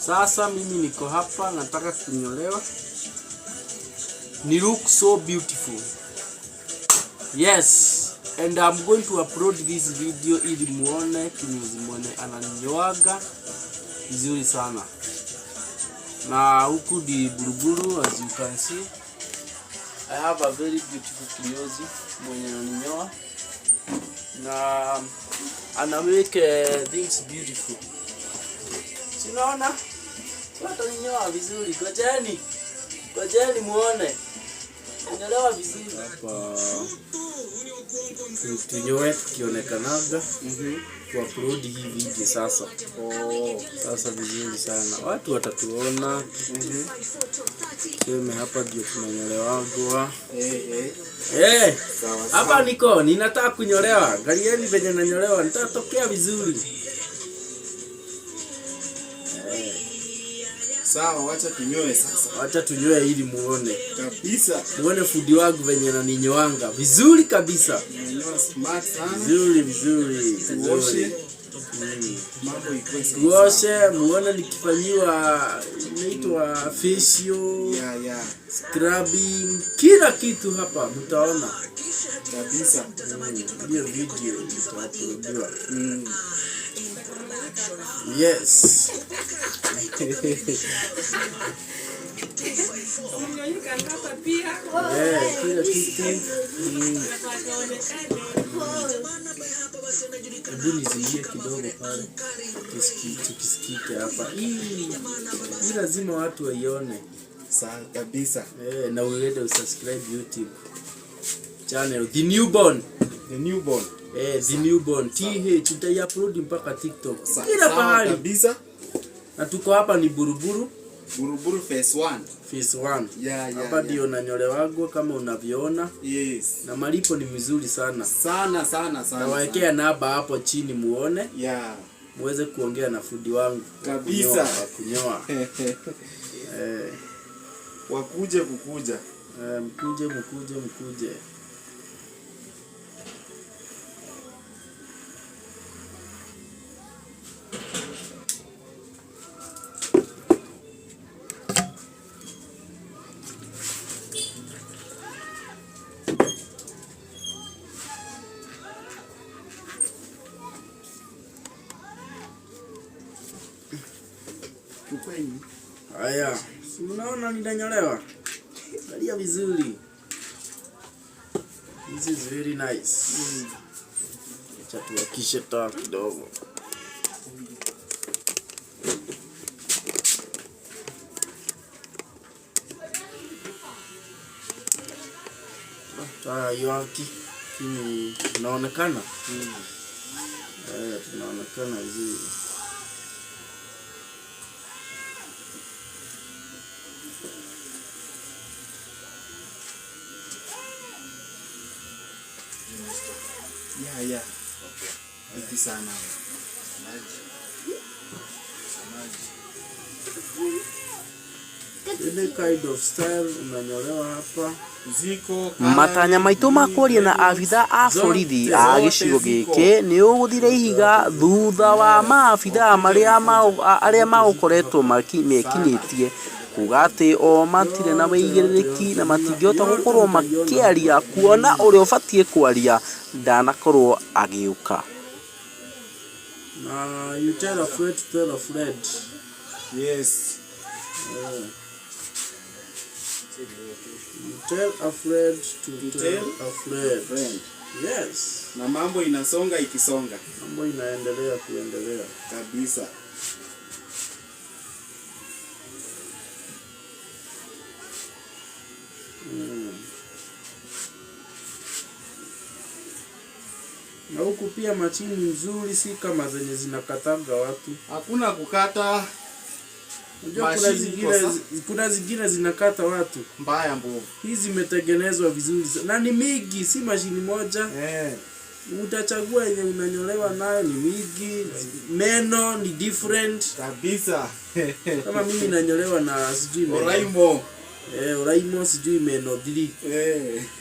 Sasa mimi niko hapa nataka kunyolewa. Ni look so beautiful. Yes, and I'm going to upload this video ili muone kinyozi mwenye ananyoaga vizuri sana. Na huku di Buruburu, as you can see, I have a very beautiful kinyozi mwenye ananyoa na ana make things beautiful. Sinaona watu wananyoa vizuri. Gojeni muone. Anyolewa vizuri hapa. Tunyoe tukionekanaga kwa upload hii video sasa. Sasa vizuri sana. Watu watatuona. Sema hapa ndio tunanyolewagwa. Hapa niko ninataka kunyolewa. Galieni venye nanyolewa nitatokea vizuri. Sawa, wacha tunyoe sasa. Wacha tunyoe ili muone. Kabisa. Muone fundi wangu venye ananinyoanga. Vizuri kabisa. Nanyoa smart sana. Vizuri. Tuoshe. Mambo iko sawa. Tuoshe, muone nikifanyiwa inaitwa facial. Yeah. Scrubbing. Kila kitu hapa mtaona. Kabisa. Hiyo video nitauploadiwa. Yes. Kila kitu. Hebu nizilie kidogo pale. Tukisikike hapa. Hii lazima watu waione. Sawa kabisa. Na uende usubscribe YouTube channel The Newborn. The Newborn. The Newborn. Tutaiupload mpaka TikTok. Kila pahali kabisa. Na tuko hapa ni Buruburu. Buruburu phase 1. Phase 1. Yeah. Hapa ndio nanyolewago kama unavyoona. Yes. Na malipo ni mzuri sana. Sana. Nawaekea namba hapo chini muone. Yeah. Muweze kuongea na fundi wangu. Kabisa. Kunyoa. Wakuje kukuja. Mkuje. Haya, unaona ninanyolewa? Angalia vizuri. This is very nice. Acha tuwakishe taa kidogo. Taa yaki kini inaonekana. Tunaonekana vizuri. Yeah. Okay. Sana. Ile kind of style unanyolewa hapa. Ziko matanya maitu makwaria na abitha a borithi a gicigo giki ni uguthire ihiga thutha wa maabitha aria magukoretwo mekinyitie kuga ati o matire na wigiriki na matingihota gukorwo makiaria kuona uria ubatie kwaria ndanakorwo agiuka. You tell a friend to tell a friend. Yes. You tell a friend to tell a friend. Yes. Na mambo inasonga ikisonga. Mambo inaendelea kuendelea. Kabisa. Na huku pia machini nzuri, si kama zenye zinakataga watu. Hakuna kukata. Unajua kuna zingine zinakata watu. Mbaya mbovu. Hizi zimetengenezwa vizuri. Na ni mingi, si mashini moja. Utachagua yenye unanyolewa nayo ni mingi. Meno ni different. Kabisa. Kama mimi nanyolewa na sijui meno. Oraimo sijui meno 3.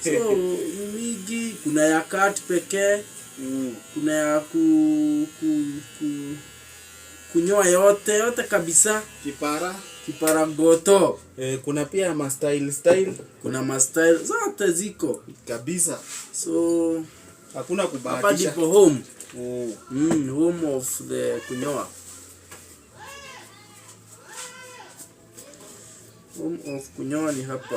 So mingi, kuna ya cut pekee. Kuna ya kunyoa yote kabisa. Kipara goto. Kuna pia ma style. Kuna ma style zote ziko kabisa. So hakuna kubahatisha. Hapa ndipo home. Home of the kunyoa. Home of kunyoa ni hapa.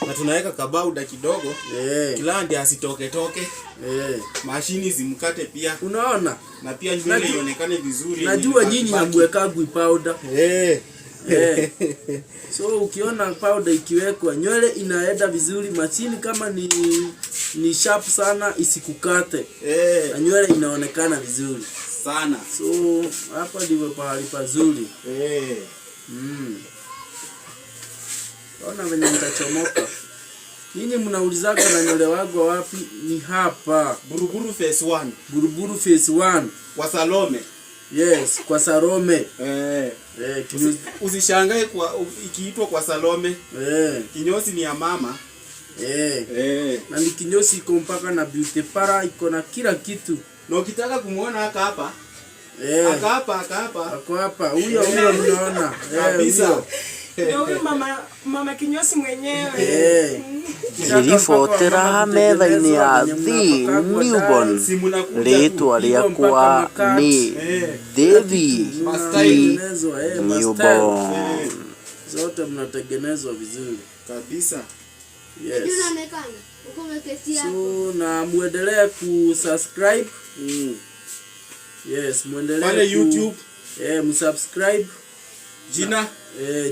Na tunaweka kabauda kidogo. Kila ndiye asitoke. Mashini zimkate pia. Unaona? Na pia nywele ionekane vizuri. Najua nyinyi hamweka powder. So ukiona powder ikiwekwa nywele inaenda vizuri, machini kama ni sharp sana isikukate. Na nywele inaonekana vizuri sana. So hapa ndivyo pahali pazuri. Ona venye mtachomoka. Nyinyi mnaulizaga na nywele wako wapi? Ni hapa. Buruburu phase 1. Buruburu phase 1. Kwa Salome. Yes, kwa Salome. Usishangae kwa ikiitwa kwa Salome. Kinyozi ni ya mama. Na ni kinyozi iko mpaka na beauty para, iko na kila kitu. Na ukitaka kumuona hapa. Ako hapa. Huyo mnaona. Kabisa. Ndio mama kinyozi mwenyewe. Ngiribotera metha-inĩ ya The Newborn, rĩtwa rĩakwa nĩ David Newborn. Zote mnatengenezwa vizuri kabisa. Yes. So na muendelee kusubscribe. Yes, muendelee pale YouTube. Msubscribe.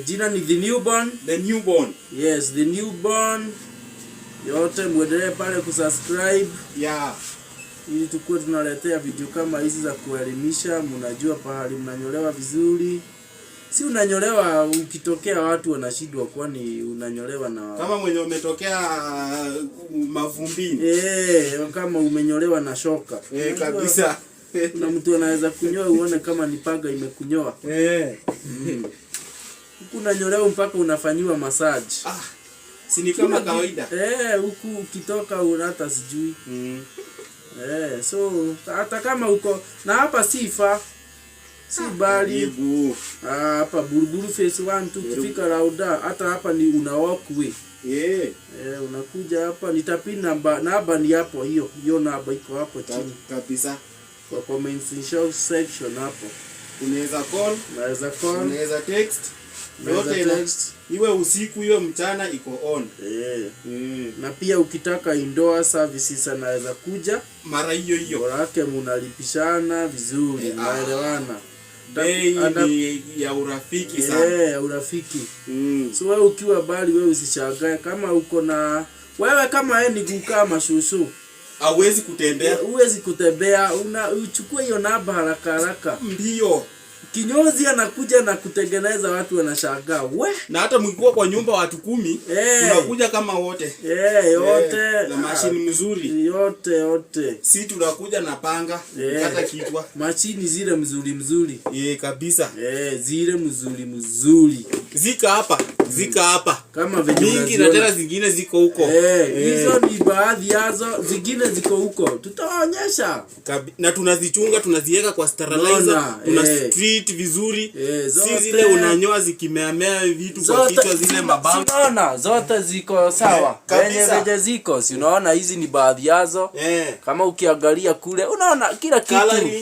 Jina ni The Newborn. The Newborn. Yes, The Newborn. Yote muendelee pale kusubscribe. Ili tukue tunaletea video kama hizi za kuelimisha, mnajua pahali mnanyolewa vizuri. Si unanyolewa ukitokea watu wanashindwa, kwani unanyolewa na kama mwenye umetokea mavumbini. Kama umenyolewa na shoka. Kabisa. Na mtu anaweza kunyoa uone kama ni paga imekunyoa. Huku unanyolewa mpaka unafanyiwa massage. Si ni kama kawaida. Huku ukitoka hata sijui. So hata kama uko na hapa sifa si bali hapa Buruburu phase 1 tu kufika Rauda, hata hapa ni una walkway. Unakuja hapa nitapin namba ni hapo, hiyo namba iko hapo chini kabisa. Kwa comments section hapo. Unaweza call, unaweza text. Yote iwe usiku iwe mchana iko on. Na pia ukitaka indoor services anaweza kuja mara hiyo. Bora yake mnalipishana vizuri, mnaelewana. Bei ya urafiki sana. Ya urafiki. So wewe ukiwa bali wewe usishangae kama uko na wewe kama ni kukaa mashushu. Hauwezi kutembea. Huwezi kutembea, uchukue hiyo namba haraka. Ndio. Kinyozi anakuja na kutengeneza, watu wanashangaa. Na hata mkikuwa kwa nyumba watu 10, tunakuja kama wote. Yote. Na mashini mzuri. Yote. Si tunakuja na panga, kata kichwa. Mashini zile mzuri. Kabisa. Zile mzuri. Zika hapa. Kama venye mingi na tena zingine ziko huko. Hizo ni baadhi yazo, zingine ziko huko. Tutaonyesha. Na tunazichunga, tunaziweka kwa sterilizer, tuna street vizuri. Si zile unanyoa zikimeamea vitu kwa kichwa zile mabamba. Unaona zote ziko sawa. Venye ziko, si unaona hizi ni baadhi yazo. Kama ukiangalia kule unaona kila kitu.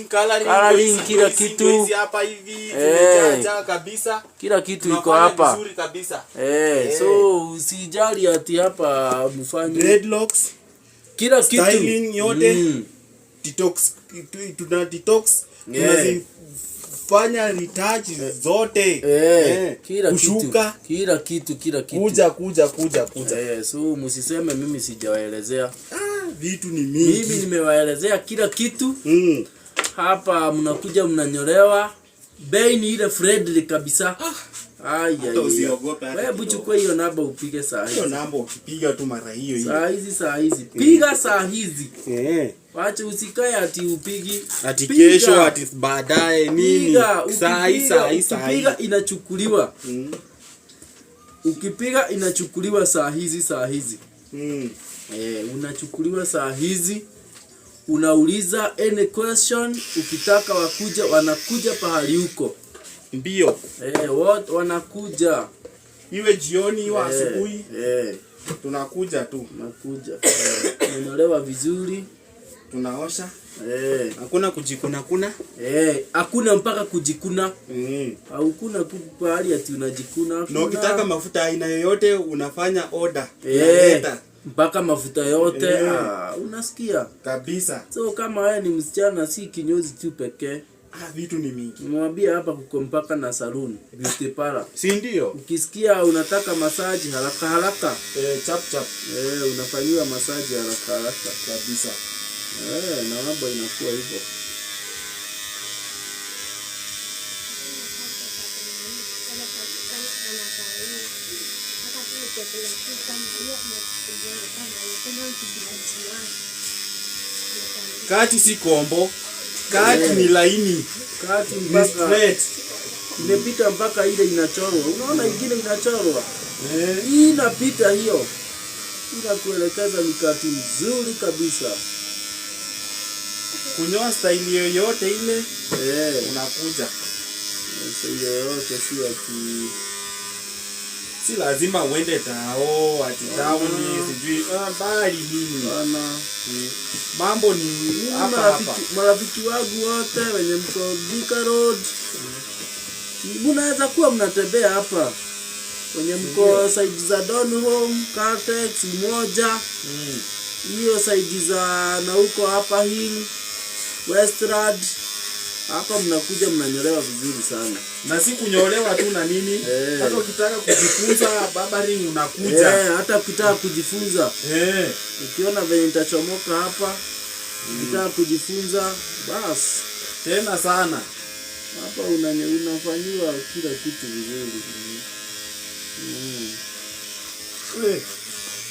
Coloring kila kitu. Hizi hapa hivi tumejaja kabisa. Kila kitu iko hapa. Vizuri kabisa. So usijali ati hapa mfanye dreadlocks, kila kitu styling yote. Detox, tuna detox, tunazifanya retouch zote. Kila kushuka, kitu kila kitu. Kuja. So msiseme mimi sijawaelezea. Vitu ni mingi. Mimi nimewaelezea kila kitu. Hapa mnakuja mnanyolewa. Bei ni ile friendly kabisa. Usiogope. Wewe buchukue hiyo namba upige saa hizi. Hiyo namba ukipiga tu mara hiyo. Saa hizi. Piga saa hizi. Wacha usikae ati upigi. Ati kesho ati baadaye nini? Saa hii. Ukipiga inachukuliwa. Ukipiga inachukuliwa saa hizi. Unachukuliwa saa hizi. unauliza any question, ukitaka wakuja wanakuja pahali huko. Mbio. Wote wanakuja. Iwe jioni iwe asubuhi. Tunakuja tu. Tunakuja. Tunanyolewa vizuri, tunaosha. Hakuna kujikuna kuna. Hakuna mpaka kujikuna. Hakuna pahali ati unajikuna. Na ukitaka mafuta aina yoyote unafanya order. Mpaka mafuta yote unasikia kabisa. So kama wewe ni msichana, si kinyozi tu pekee, vitu ni mingi. Mwambie hapa kuko mpaka na salon, beauty parlor. Si ndio? Ukisikia unataka masaji haraka chap chap, unafanyiwa masaji haraka kabisa. Na mambo inakuwa hivyo. Kati si kombo, kati ni laini, kati mpaka imepita mpaka ile inachorwa. Unaona ingine inachorwa, hii inapita hiyo, inakuelekeza ni kati nzuri kabisa. Kunyoa style yoyote ile unakuja. Style yoyote, si lazima uende tao ati town sijui bali nini bana. Mambo ni hapa. Marafiki wangu wote wenye mko Thika Road, mnaweza kuwa mnatembea hapa wenye mko side za Donholm, Caltex, Umoja, hiyo side za na huko hapa Hill, Westland, hapa mnakuja mnanyolewa vizuri sana. Na si kunyolewa tu na nini, hata ukitaka kujifunza barbering unakuja. Hata ukitaka kujifunza, ukiona venye nitachomoka hapa, ukitaka kujifunza basi tena sana hapa unafanyiwa kila kitu vizuri.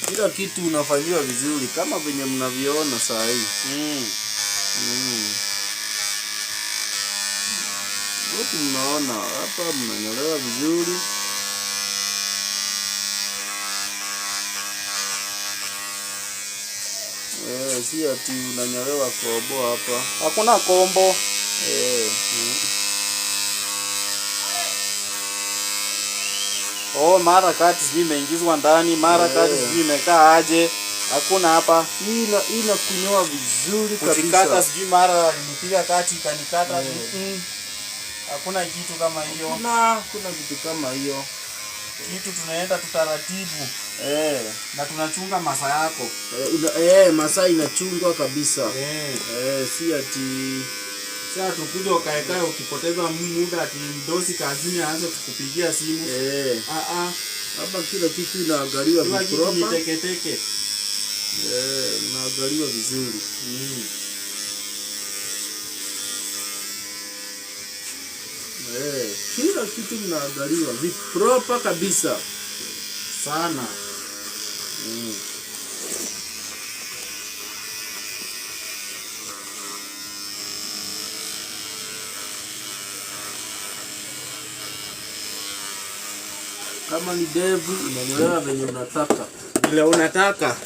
Kila kitu unafanyiwa vizuri kama venye mnaviona saa hii. Wote mnaona hapa mnanyolewa vizuri. Si ati unanyolewa kombo hapa. Hakuna kombo. Mara kati zimeingizwa ndani, mara kati zimekaa aje. Hakuna hapa. Ina kunyoa vizuri kabisa. Kutikata sijui mara nipiga kati kanikata. Hakuna kitu kama hiyo. Kuna kitu kama hiyo. Kitu tunaenda tutaratibu. Na tunachunga masaa yako. Masaa inachungwa kabisa. Si ati sasa tukuje ukaekae ukipoteza muda ati mdosi kazini aanze kukupigia simu. Hapa kila kitu inaangaliwa vizuri. Kila kitu ni teke. Inaangaliwa vizuri. Kila kitu mnaangaliwa proper kabisa sana. Kama ni devu unanyolewa venye unataka. Vile unataka.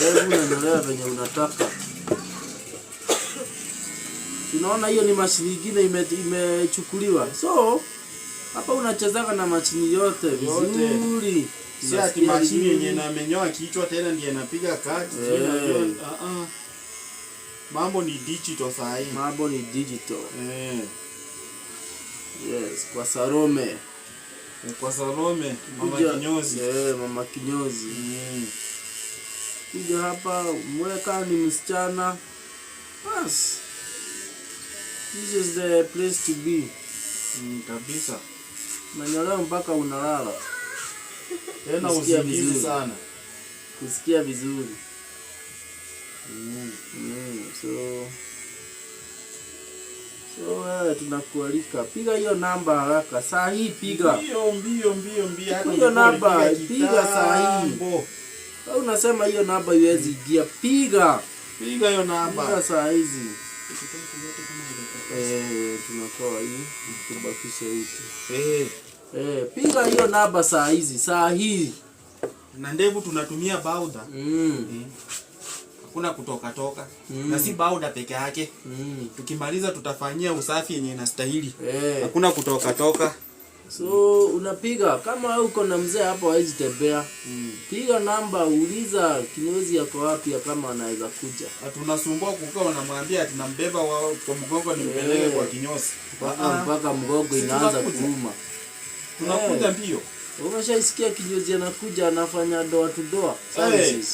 Devu unanyolewa venye unataka. Unaona hiyo ni mashini nyingine imechukuliwa. So hapa unachezaka na mashini yote vizuri. Si ati mashini yenye inamenyoa kichwa tena ndiye inapiga kati. Mambo ni digital saa hii. Mambo ni digital. Yes, kwa Salome. Kwa Salome, mama kinyozi. Mama kinyozi. Kuja hapa mweka ni msichana. Bas. This is the place to be. Kabisa. Nanyolewa mpaka unalala. Tena usingizi sana. Kusikia vizuri. So tunakualika. Piga hiyo namba haraka. Saa hii piga. Mbio. Hiyo namba piga saa hii. Au unasema hiyo namba iwezi ingia. Piga hiyo namba. Piga saa hizi. Tunatoa hii kubakisha hiki. Piga hiyo namba saa hizi, saa hii. Na ndevu tunatumia powder. hakuna kutoka toka. Na si bauda peke yake. Tukimaliza tutafanyia usafi yenye inastahili. Hakuna kutoka toka. So unapiga kama uko na mzee hapo hawezi tembea. Piga namba, uliza kinyozi yako wapi kama anaweza kuja. Tunasumbua kukaa unamwambia tunambeba kwa mgongo nimpeleke kwa kinyozi. Mpaka mgongo inaanza kuuma. Tunakuja mbio. Umeshaisikia kinyozi anakuja anafanya doa to doa services.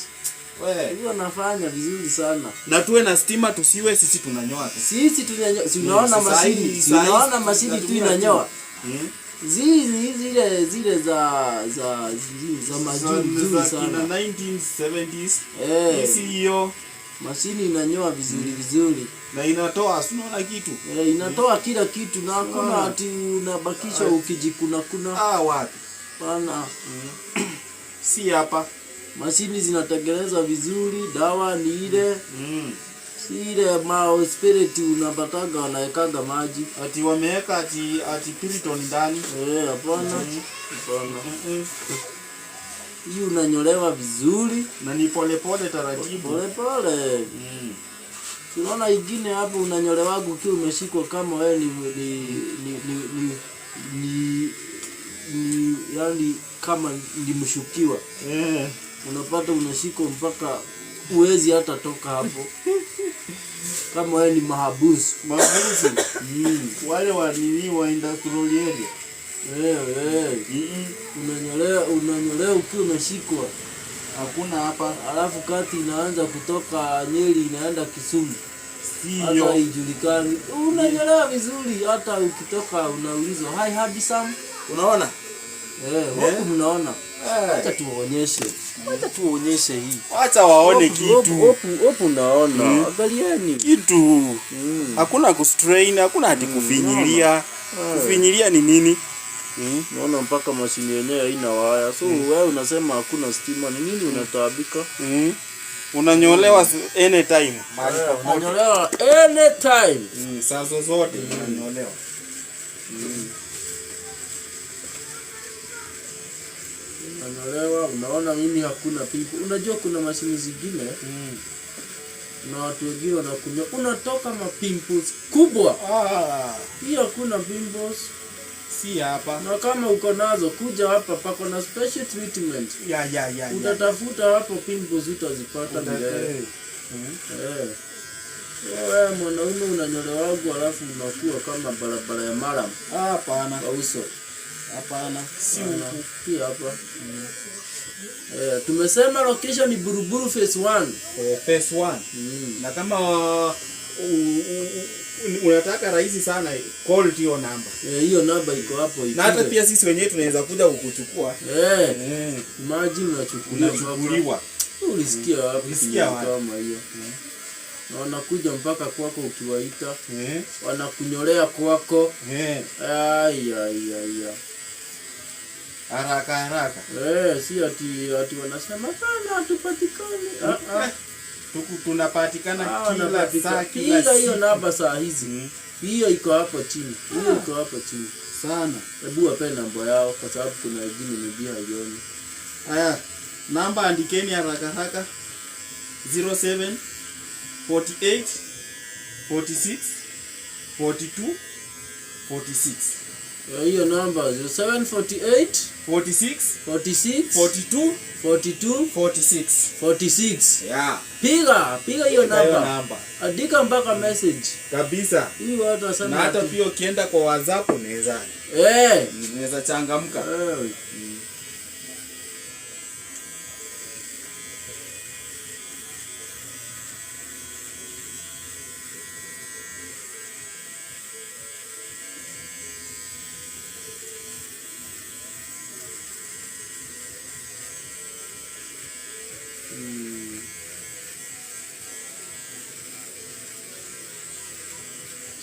Hiyo anafanya vizuri sana. Na tuwe na stima tusiwe sisi tunanyoa. Sisi tunanyoa. Si unaona mashini. Unaona mashini tu inanyoa. Zile za majuu sana. 1970s. Hiyo mashini inanyoa vizuri. Na inatoa unaona kitu. Inatoa kila kitu na hakuna ati unabakisha ukijikuna. Wapi? Bana. Si hapa. Mashini zinatengeneza vizuri, dawa ni ile. Si ile mao spirit unapataga wanawekaga maji. Ati wameweka ati Piriton ndani. Hapana. Hii unanyolewa vizuri na ni pole taratibu. Pole. Unaona ingine hapo unanyolewa ukiwa umeshikwa kama wewe ni yani kama ndimshukiwa. Unapata unashikwa mpaka uwezi hata toka hapo. Kama wewe ni mahabusu. Wale wa industrial area. Unanyolewa ukiwa umeshikwa. Hakuna hapa. Alafu kati inaanza kutoka Nyeri inaenda Kisumu. Sio. Hata ijulikani. Unanyolewa vizuri hata ukitoka unaulizwa, "Hi, have some?" Unaona? Huko mnaona. Acha tuonyeshe hii. Acha waone kitu. Hapo naona. Angalieni. Kitu. Hakuna kustrain, hakuna hadi kufinyilia. Kufinyilia ni nini? Naona mpaka mashini yenyewe haina waya. So wewe unasema hakuna stima, ni nini unataabika? Unanyolewa anytime. Unanyolewa anytime. Saa zote unanyolewa. Unanyolewa, unaona mimi hakuna pipo. Unajua kuna mashini zingine na watu wengine wanakunywa unatoka pimples kubwa. Hii hakuna pimples. Si hapa. Na kama uko nazo kuja hapa pako na special treatment. Utatafuta hapo pimples utazipata milele. Wewe mwanaume unanyolewa alafu unakuwa kama barabara ya Maram. Hapana. Kwa uso. Hapana. Si hii hapa. Tumesema location ni Buruburu phase 1. Phase 1. Na kama unataka rahisi sana call hiyo namba. Hiyo namba iko hapo. Na hata pia sisi wenyewe tunaweza kuja kukuchukua. Imagine unachukuliwa. Ulisikia wapi? Kama hiyo. Na wanakuja mpaka kwako ukiwaita. Wanakunyolea kwako. Haraka. Si ati wanasema kana hatupatikani. Tunapatikana kila saa. Hiyo namba saa hizi. Hiyo iko hapo chini. Sana. Hebu wape namba yao kwa sababu kuna wengine nibia haioni. Namba andikeni haraka. 07 48 46 42 46. Hiyo namba 0748 46 42 46. Piga hiyo namba. Andika mpaka message. Kabisa. Hii watu wasema. Na hata pia ukienda kwa WhatsApp unaweza. Unaweza changamka.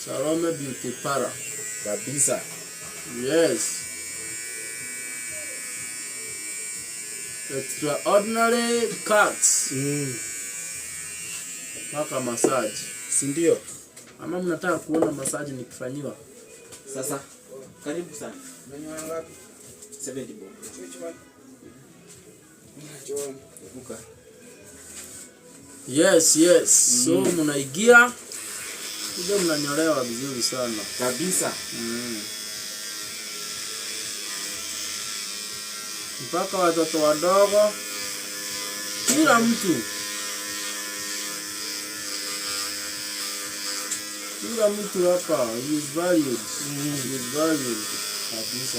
Salome Beauty Para. Kabisa. Yes. Extraordinary cuts. Paka massage. Si ndio? Ama mnataka kuona massage nikifanyiwa? Sasa karibu sana. Unanyoa ngapi? 70 bob. Which one? Buka. Yes. So mnaingia ndio mnanyolewa vizuri sana kabisa. Mpaka watoto wadogo, kila mtu hapa is valued. Is valued kabisa.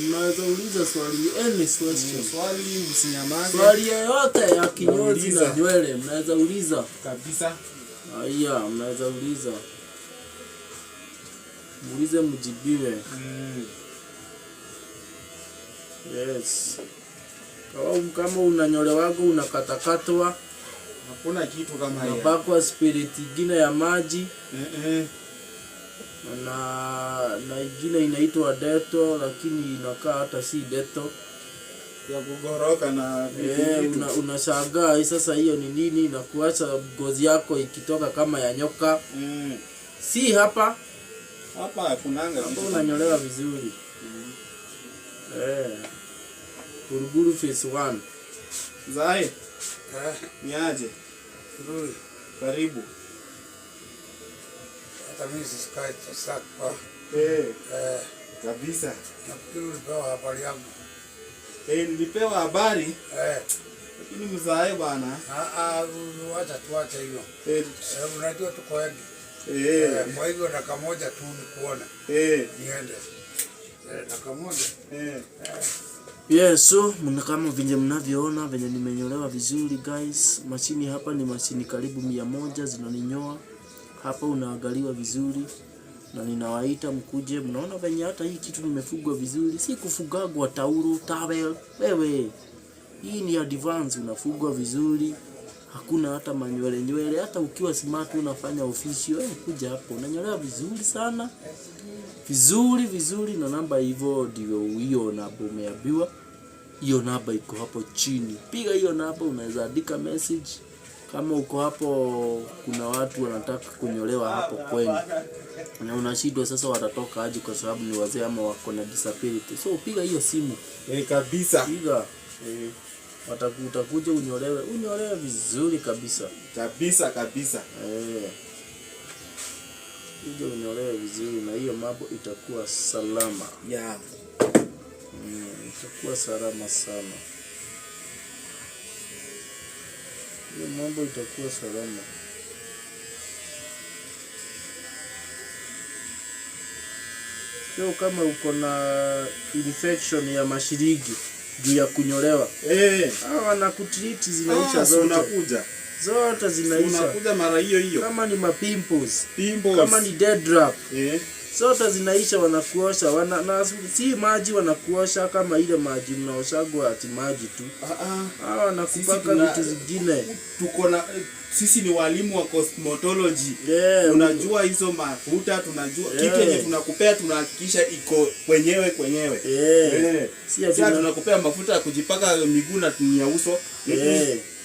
Mnaweza uliza swali, any question. Swali msinyamaze. Swali yoyote ya kinyozi na nywele mnaweza uliza kabisa. Haya, mnaweza uliza. Muulize mjibiwe. Yes. Kama unanyolewa wako unakatakatwa, hakuna kitu kama hiyo. Unapakwa spirit ingine ya maji. Na ingine inaitwa deto, lakini inakaa hata si deto ya kugoroka na vitu. Unashangaa sasa hiyo ni nini, na kuacha ngozi yako ikitoka kama ya nyoka. Si hapa kunanga hapo unanyolewa vizuri. Buruburu phase 1. Zai. Niaje? Karibu. Mimi sisikai sasa. Kabisa. Nafikiri ulipewa habari yangu. Nilipewa habari. Lakini mzae bwana. Wacha tuache hiyo. Unajua tuko wengi. Kwa hivyo dakika moja tu nikuone. Niende. Dakika moja. Yes, so kama vile mnavyoona venye nimenyolewa vizuri guys. Mashini hapa ni mashini karibu 100 zinaninyoa. Hapa unaangaliwa vizuri na ninawaita mkuje. Mnaona venye hata hii kitu nimefugwa vizuri. Si kufugagwa tauro, towel. Wewe. Hii ni advance, unafugwa vizuri. Hakuna hata manywele. Hata ukiwa smart unafanya official, wewe kuja hapo. Unanyolewa vizuri sana. Vizuri na namba hivyo ndio hiyo namba umeambiwa. Hiyo namba iko hapo chini. Piga hiyo namba, unaweza andika message. Kama uko hapo kuna watu wanataka kunyolewa hapo kwenu. Na unashindwa sasa watatoka aje kwa sababu ni wazee ama wako na disability. So piga hiyo simu. Kabisa. Piga. Utakuja unyolewe vizuri kabisa. Kabisa. Uje unyolewe vizuri na hiyo mambo itakuwa salama. Itakuwa salama sana. Hiyo mambo itakuwa salama. Sio kama uko na infection ya mashirigi juu ya kunyolewa. Hawa wanakutreat zinaisha zote. Unakuja. Zote zinaisha. Unakuja mara hiyo. Kama ni mapimples. Kama ni deaddraft. Zote zinaisha, wanakuosha. Si maji wanakuosha kama ile maji mnaoshagwa ati maji tu. Hawa wanakupaka vitu zingine. Sisi ni walimu wa cosmetology. Tunajua hizo mafuta, tunajua kitu yenye tunakupea tunahakikisha iko kwenyewe. Si tunakupea mafuta ya kujipaka miguu na tumia uso.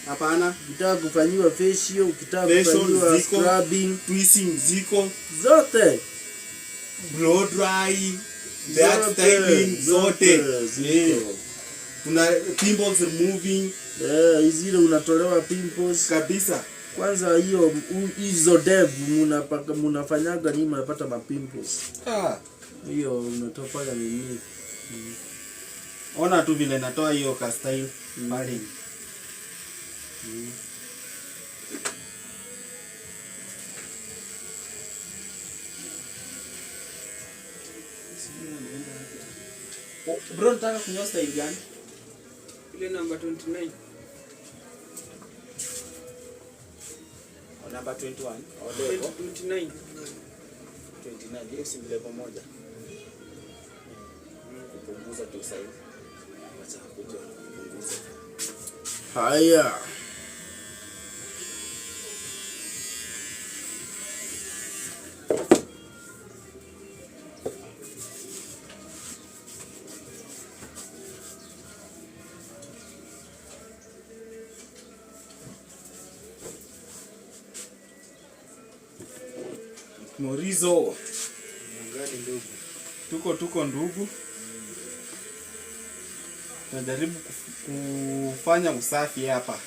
Hapana. Ukitaka kufanyiwa facial, ukitaka kufanyiwa scrubbing, twisting ziko zote. Blow dry, back styling zote. Tuna pimples removing. Zile unatolewa pimples kabisa. Kwanza hizo devu mnafanyaga nini mnapata mapimples. Hiyo unatoa nini? Ona tu vile natoa hiyo ka style pale. Bro, nataka kunyoa style gani? Ile number 29. Number 21. 29. 29 hiyo si vile pamoja. Kupunguza tu size. Acha kuja kupunguza. Haya. Morizo. Tuko ndugu. Tunajaribu kufanya usafi hapa.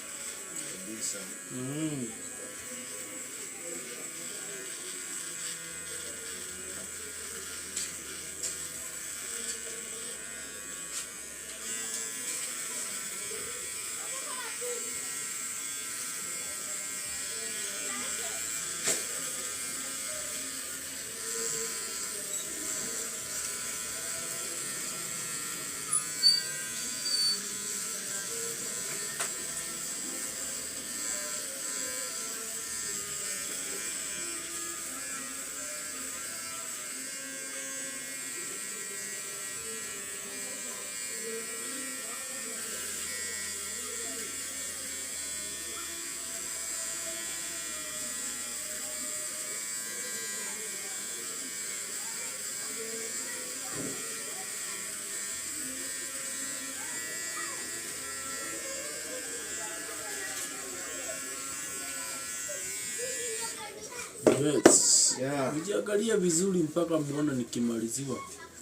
Yes. Yeah. Nijiangalia vizuri mpaka muone nikimaliziwa.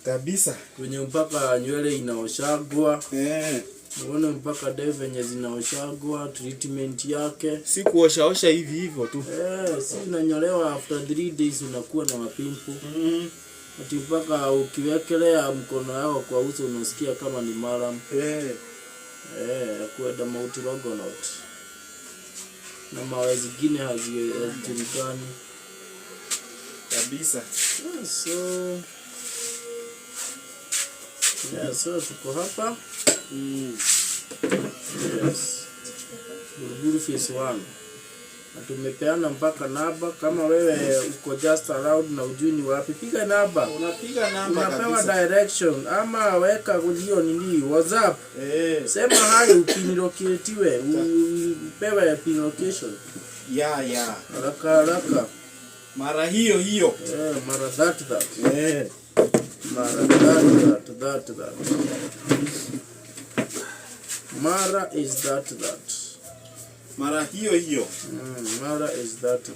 Kabisa. Kwenye mpaka nywele inaoshagwa. Eh. Muone mpaka deve yenye zinaoshagwa, treatment yake. Si kuoshaosha hivi hivyo tu. Si inanyolewa after 3 days unakuwa na mapimpu. Ati mpaka ukiwekelea mkono yako kwa uso unasikia kama ni maram. Kuenda multirogonot. Na mawe zingine hazijulikani. Kabisa. So tuko hapa. Yes. Buruburu phase 1. Na tumepeana mpaka namba. Kama wewe uko just around na ujui ni wapi, piga namba. Unapiga namba kabisa. Unapewa direction ama weka hiyo nini WhatsApp. Sema hali upiniloketiwe, upewe pin location. Yeah. Haraka. Mara hiyo. Mara that. Mara that. Mara is that. Mara hiyo. Mara is that.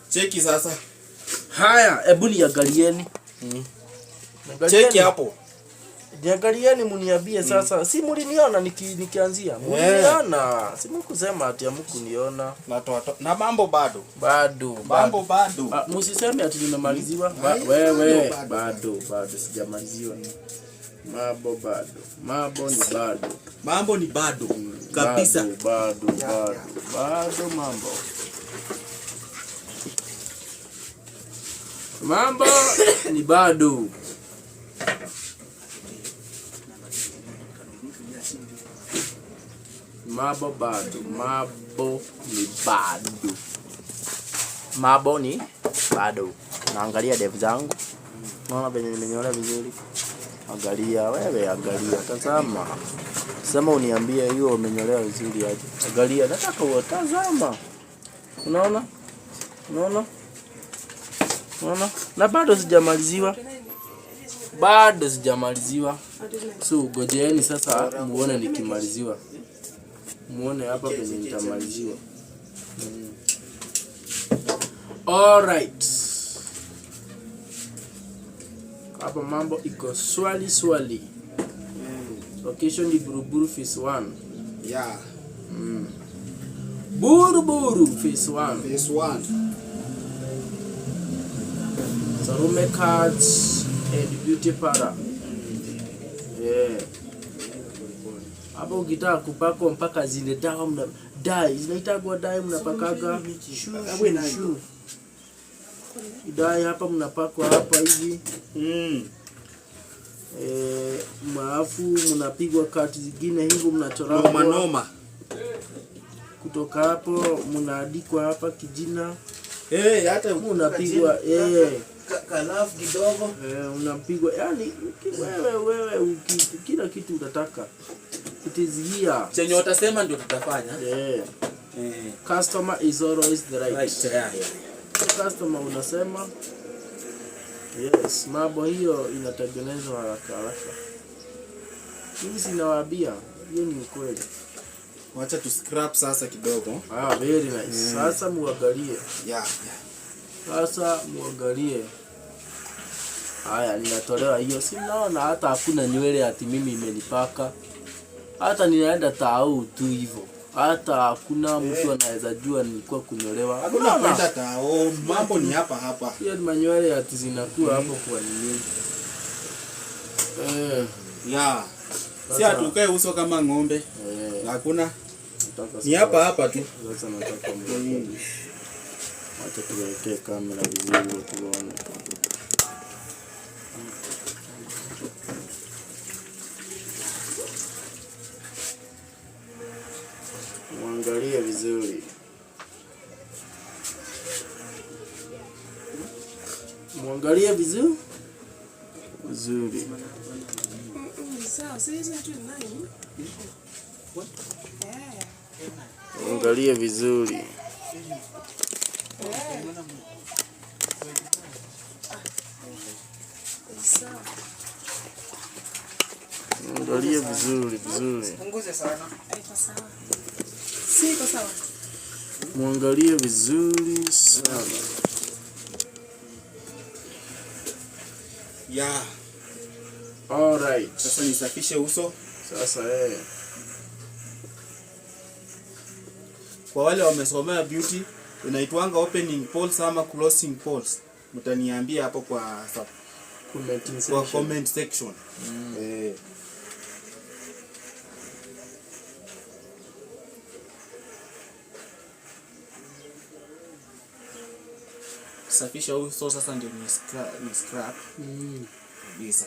Cheki sasa. Haya, hebu niangalieni. Cheki hapo. Niangalieni muniambie sasa. Si mliniona nikianzia. Mliniona. Si mkusema ati hamkuniona. Na mambo bado. Mambo bado. Msiseme ati nimemaliziwa. Wewe bado sijamaliziwa. Mambo ni bado. Kabisa. Bado mambo. Mambo ni bado. Mambo ni bado. Naangalia dev zangu. Naona venye nimenyola vizuri. Angalia. Tazama. Sema uniambie hiyo umenyolewa vizuri aje. Angalia, nataka utazama. Unaona? Na bado sijamaliziwa. So gojeeni sasa muone nikimaliziwa. Muone hapa penye nitamaliziwa. Alright. Hapa mambo iko swali. Location ni Buruburu phase 1. Yeah. Buruburu phase 1. Sarume cards and beauty para. Hapa ukitaka kupaka mpaka zile dawa zinaitagwa dye mnapakaga shu. Dye hapa mnapakwa hapa hivi. Maafu mnapigwa kati zingine hivyo mnachora noma. Kutoka hapo mnaandikwa hapa kijina. Hata unapigwa kalafu kidogo. Unapigwa yani wewe kila kitu utataka. It is here. Chenye utasema ndio tutafanya. Customer is always the right. Customer unasema. Yes, mambo hiyo inatengenezwa haraka. Mimi sinawaambia, hiyo ni ukweli. Wacha tu scrap sasa kidogo. Very nice. Sasa muangalie. Yeah. Sasa muangalie. Haya, ninatolewa hiyo. Si naona hata hakuna nywele ati mimi imenipaka. Hata ninaenda tao tu hivyo. Hata hakuna mtu anaweza jua nilikuwa kunyolewa. Hakuna kwenda tao, mambo ni hapa. Hiyo ni manywele ati zinakuwa hapo kwa nini? Yeah. Si atukae uso kama ng'ombe. Hakuna. Ni hapa tu. Sasa nataka mwangalie. Acha tuweke kamera vizuri tuone. Muangalie vizuri. Muangalie vizuri. Muangalie vizuri. Muangalie vizuri. Punguze sana. Muangalie vizuri sana. Yeah. All right. Sasa nisafishe uso. Sasa Kwa wale wamesomea beauty inaitwanga opening pores ama closing pores. Mtaniambia hapo kwa comment section. Safisha uso sasa ndio ni scrap. Kabisa.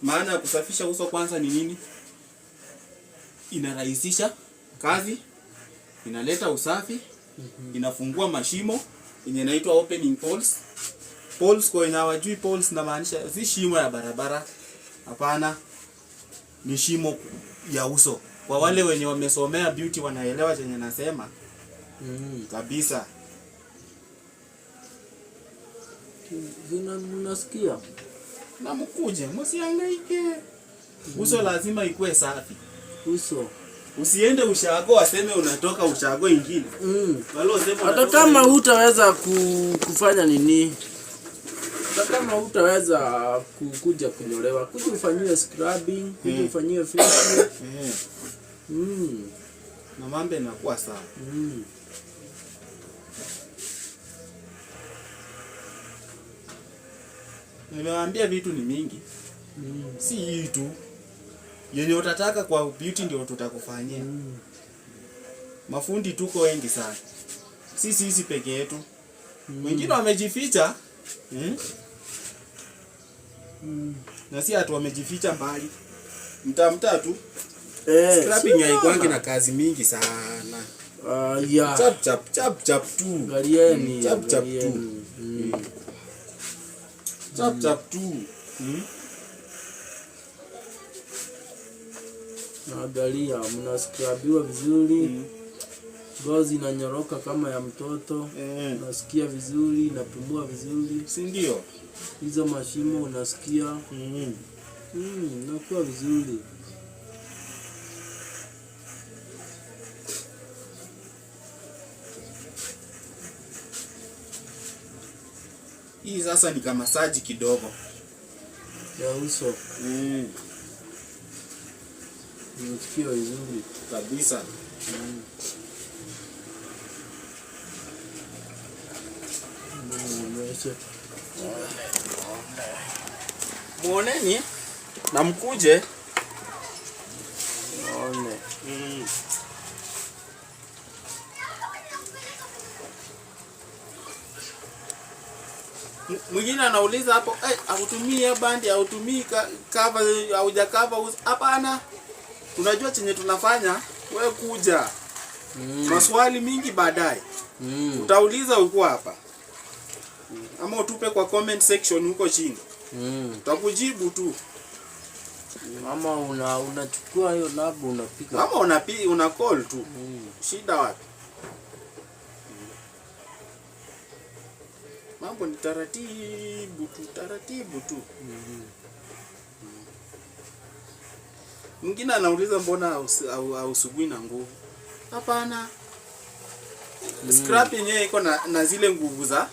Maana ya kusafisha uso kwanza ni nini? Inarahisisha kazi, inaleta usafi, inafungua mashimo yenye inaitwa opening pores. Pores kwa wenye hawajui pores na maanisha si shimo ya barabara. Hapana. Ni shimo ya uso. Kwa wale wenye wamesomea beauty wanaelewa chenye nasema. Kabisa. Mnasikia? Na mkuje, msihangaike. Uso lazima ikuwe safi. Uso. Usiende ushago aseme unatoka ushago ingine. Hata kama hutaweza kufanya nini? Hata kama hutaweza kuja kunyolewa, kuja ufanyiwe scrubbing, kuja ufanyiwe facial. Na mambo yanakuwa sawa. Nimewaambia vitu ni mingi. Si hii tu. Yenye utataka kwa beauty ndio tutakufanyia. Mafundi tuko wengi sana. Sisi peke yetu. Wengine wamejificha. Na si watu wamejificha mbali. Mtaa tu. Scrapping haikwangi na kazi mingi sana. Yeah. Chap tu. Angalieni. Chap tu. Chap tu. Angalia, mnascrubiwa vizuri. Ngozi inanyoroka kama ya mtoto. Unasikia vizuri, inapumua vizuri. Si ndio? Hizo mashimo unasikia. Inakuwa vizuri. Hii sasa ni kama massage kidogo ya uso. Unasikia vizuri kabisa. Muoneni na mkuje. Muone. Mwingine anauliza hapo, hautumii bandi, hautumii cover, hauja cover uso. Hapana. Tunajua chenye tunafanya, wewe kuja. Maswali mingi baadaye. Utauliza uko hapa. Ama utupe kwa comment section huko chini. Tutakujibu tu. Mama unachukua hiyo namba unapiga. Mama una call tu. Shida wapi? Mambo ni taratibu tu. Mwingine anauliza mbona hausugui na nguvu? Hapana. Scrap yenyewe iko na zile nguvu za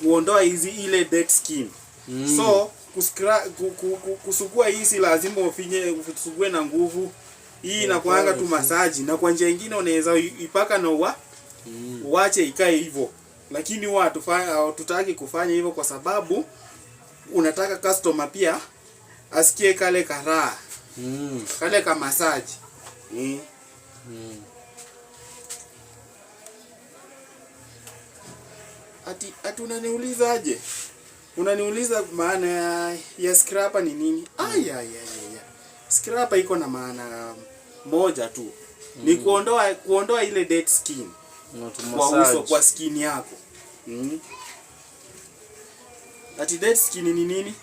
kuondoa ile dead skin. So kusugua hii si lazima usugue na nguvu. Hii inakuanga tu massage, na kwa njia nyingine unaweza ipaka na uache ikae hivyo. Lakini hatutaki kufanya hivyo kwa sababu unataka customer pia asikie kale karaha. Kale ka massage. Ati unaniuliza aje? Unaniuliza maana ya scraper ni nini? Scraper iko na maana moja tu. Ni kuondoa ile dead skin. Kwa uso, kwa skin yako. Ati dead skin ni nini?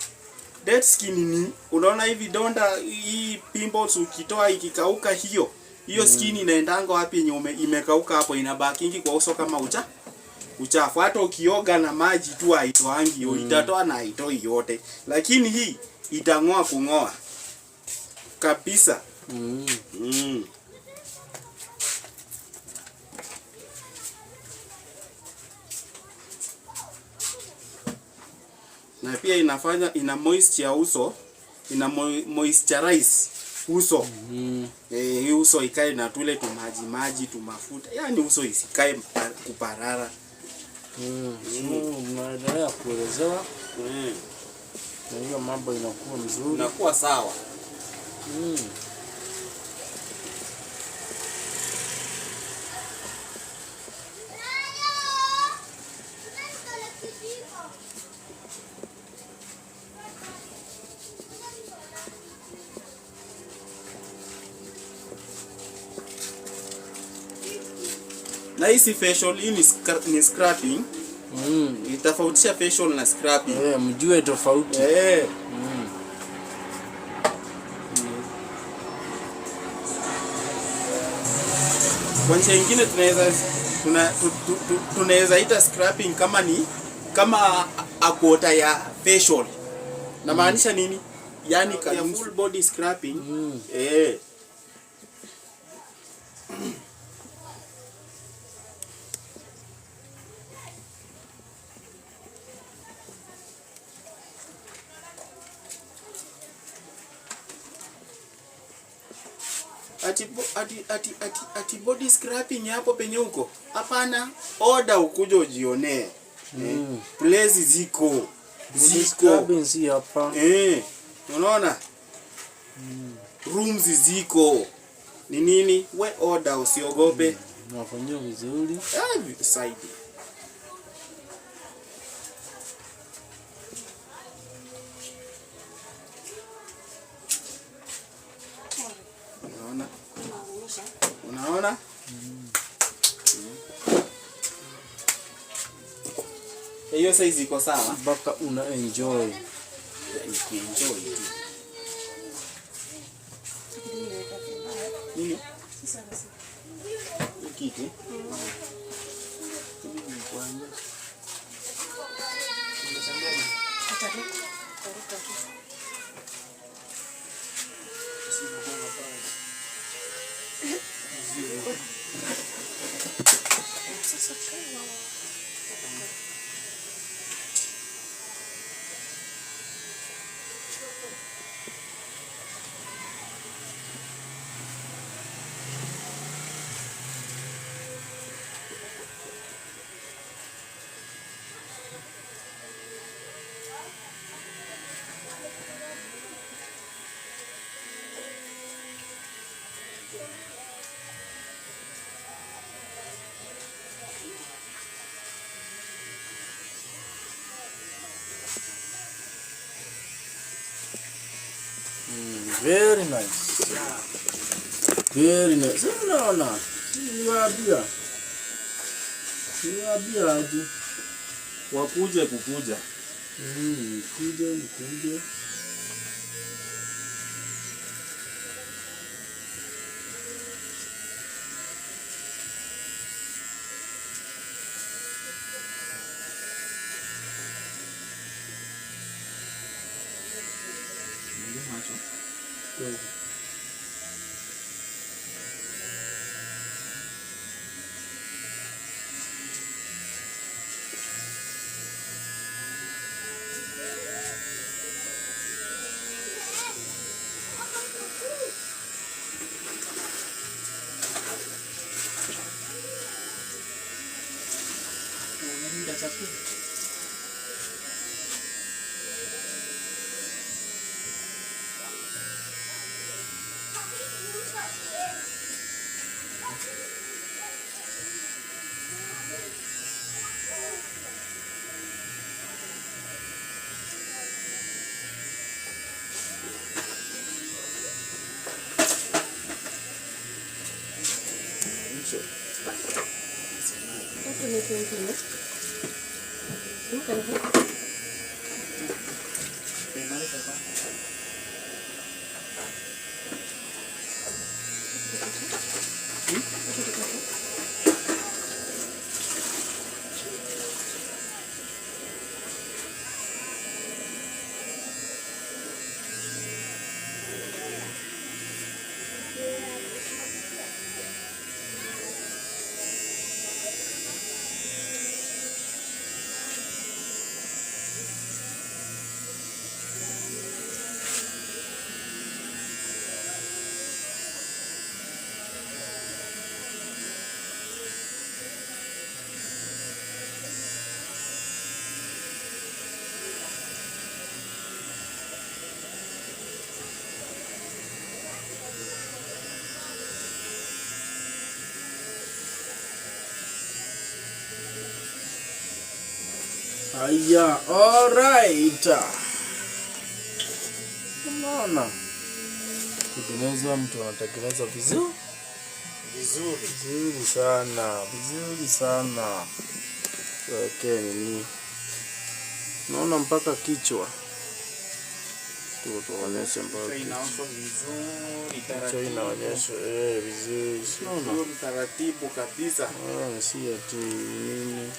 Dead skin ni, unaona hivi donda, hii pimples ukitoa ikikauka hiyo skin inaendanga wapi yenye imekauka hapo, inabakingi kwa uso kama uchafu. Hata ukioga na maji tu haitoangi hiyo, itatoa na haitoi yote. Lakini hii itang'oa kung'oa kabisa. Na pia ina moisture ya uso, ina moisturize uso. Hii uso ikae na tule tu maji tu mafuta. Yaani uso isikae kuparara. Unaendelea kuelezewa. Na hiyo mambo inakuwa mzuri. Inakuwa sawa. Na hii facial, hii ni scrapping. Itafautisha facial na scrapping. Mjue tofauti. Kwa njia nyingine tunaweza ita scrapping kama a quarter ya facial. Na maanisha nini? Yaani full body scrapping. Ati body scrapping hapo penye huko? Hapana, order ukuje ujionee. Place ziko. Scrubbing si hapa. Unaona? Rooms ziko. Ni nini? We order, usiogope. Unafanyia vizuri. Side. Unaona? Hiyo size iko sawa? Mpaka una enjoy. Enjoy tu. Nini? Kiti. Very nice. Very nice. Unaona? Niwaambia aje. Wakuje kukuja. Nikuje. Aya, alright. Unaona? Kutengeneza mtu anatengeneza vizuri. Vizuri sana. Weke nini? Naona mpaka kichwa. Tuonyeshe mpaka inaoshwa vizuri kichwa inaonyesha vizuri. Naona taratibu kabisa. Si ati nini.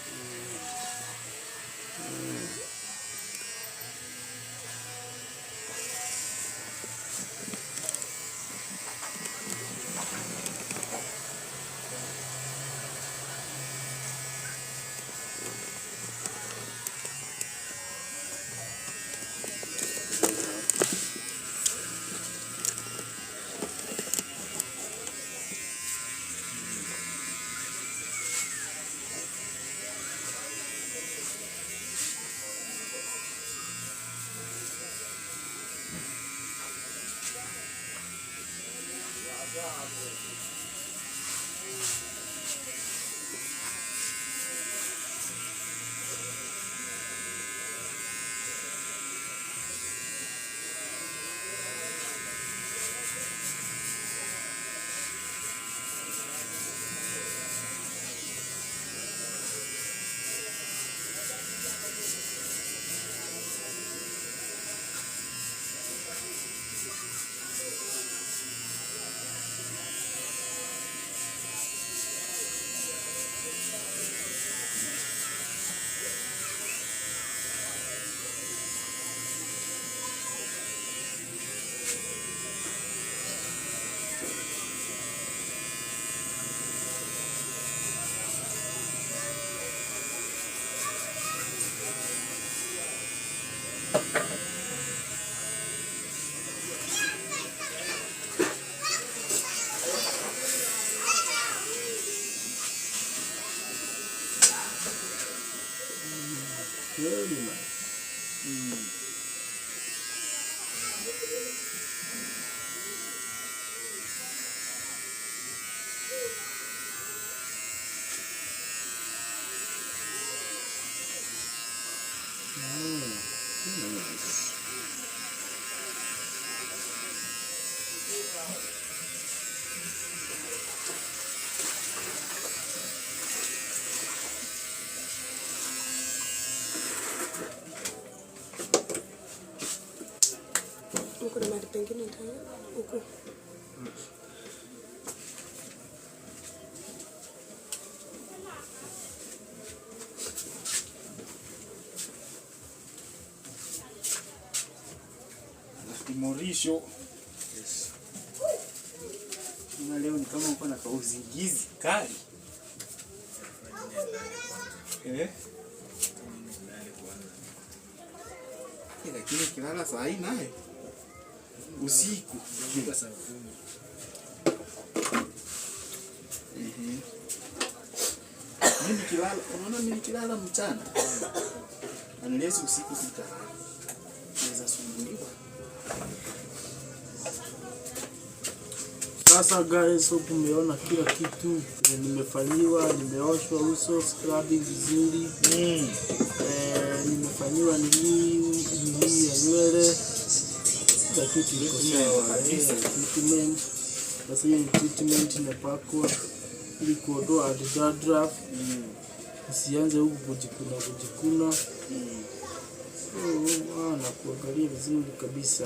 Very nice. Kuna mahali pengine huko. Timorisho. Na leo ni kama uko na kauzingizi kali. Lakini kilala saa hii naye usiku kwa saa 10. Mimi nikilala, unaona mimi nikilala mchana. Unless usiku sitalala. Naweza sumbuliwa. Sasa guys, hope umeona kila kitu nimefanyiwa, nimeoshwa uso, scrubbing vizuri. Nimefanyiwa nini ya nywele. Kila kitu iko sawa. Treatment. Sasa hiyo treatment inapakwa ili kuondoa dandruff. Usianze huku kujikuna. Na kuangalia vizuri kabisa.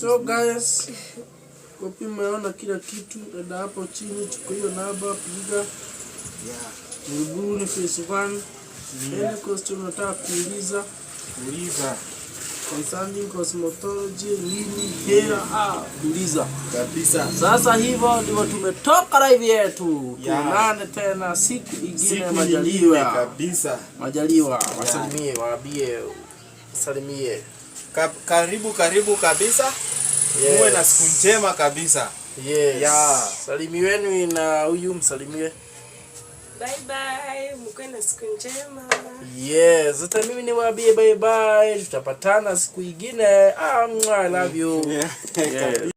So guys, kopi umeona kila kitu. Dada hapo chini, chukua hiyo namba, piga. Buruburu ni phase 1. Any question unataka kuuliza, concerning cosmetology, nini, hair, uliza kabisa. Sasa hivyo ndivyo tumetoka live yetu. Tuonane tena siku ingine, majaliwa kabisa. Majaliwa, wasalimie, waambie salimie. Karibu kabisa. Muwe na siku njema kabisa. Yes. Salimiweni na huyu msalimie. Bye bye, mkuwe na siku njema. Yes, hata mimi niwaambie bye bye. Tutapatana siku ingine. I love you.